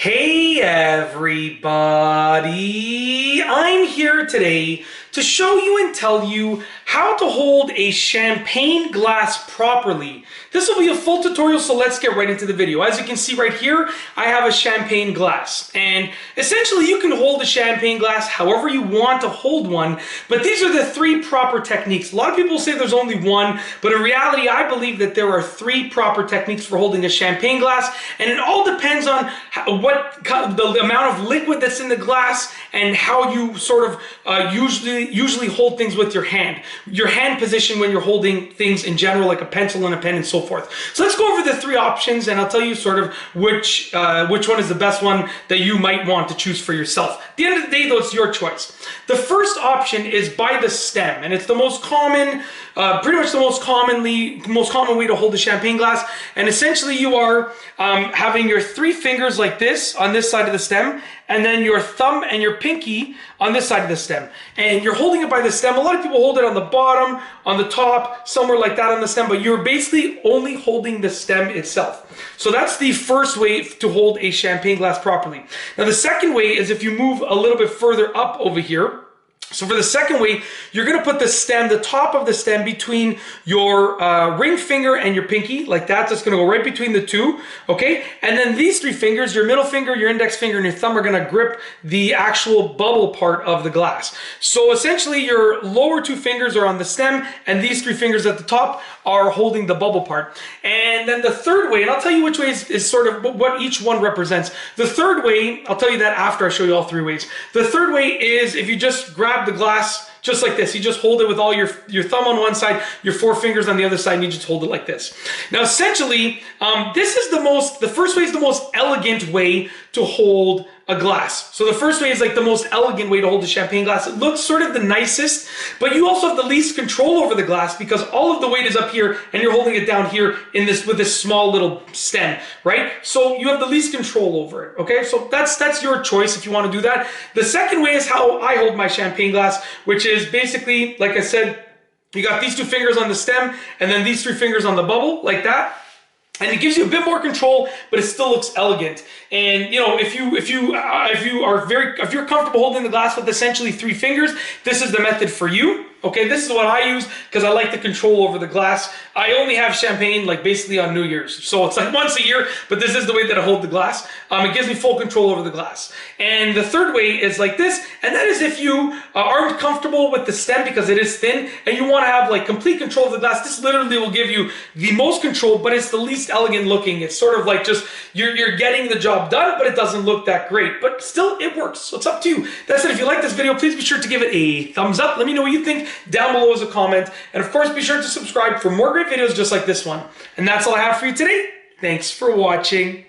Hey everybody, I'm here today to show you and tell you how to hold a champagne glass properly. This will be a full tutorial, so let's get right into the video. As you can see right here, I have a champagne glass, and essentially you can hold a champagne glass however you want to hold one, but these are the three proper techniques. A lot of people say there's only one, but in reality I believe that there are three proper techniques for holding a champagne glass, and it all depends on the amount of liquid that's in the glass and how you sort of usually hold things with your hand position when you're holding things in general, like a pencil and a pen and so forth. So let's go over the three options, and I'll tell you sort of which one is the best one that you might want to choose for yourself. At the end of the day, though, it's your choice. The first option is by the stem, and it's the most common, pretty much the most common way to hold a champagne glass. And essentially, you are having your three fingers like this on this side of the stem, and then your thumb and your pinky on this side of the stem. And you're holding it by the stem. A lot of people hold it on the bottom, on the top, somewhere like that on the stem, but you're basically only holding the stem itself. So that's the first way to hold a champagne glass properly. Now the second way is if you move a little bit further up over here. So for the second way, you're going to put the stem, the top of the stem, between your ring finger and your pinky, like that. That's going to go right between the two, okay? And then these three fingers, your middle finger, your index finger, and your thumb are going to grip the actual bubble part of the glass. So essentially, your lower two fingers are on the stem, and these three fingers at the top are holding the bubble part. And then the third way, and I'll tell you which way is sort of what each one represents. The third way, I'll tell you that after I show you all three ways. The third way is if you just grab the glass just like this. You just hold it with all your thumb on one side, your four fingers on the other side, and you just hold it like this. Now, essentially, the first way is the most elegant way to hold a glass. So the first way is like the most elegant way to hold a champagne glass. It looks sort of the nicest, but you also have the least control over the glass because all of the weight is up here and you're holding it down here with this small little stem, right? So you have the least control over it, okay? So that's your choice if you want to do that. The second way is how I hold my champagne glass, which is basically, like I said, you got these two fingers on the stem and then these three fingers on the bubble, like that. And it gives you a bit more control, but it still looks elegant. And you know, if you're comfortable holding the glass with essentially three fingers, this is the method for you. Okay, this is what I use because I like the control over the glass. I only have champagne like basically on New Year's, so it's like once a year, but this is the way that I hold the glass. It gives me full control over the glass. And the third way is like this, and that is if you aren't comfortable with the stem because it is thin and you want to have like complete control of the glass. This literally will give you the most control, but it's the least elegant looking. It's sort of like just you're getting the job done, but it doesn't look that great, but still it works. So it's up to you. That's it. If you like this video, please be sure to give it a thumbs up. Let me know what you think down below as a comment, and of course be sure to subscribe for more great videos just like this one. And that's all I have for you today. Thanks for watching.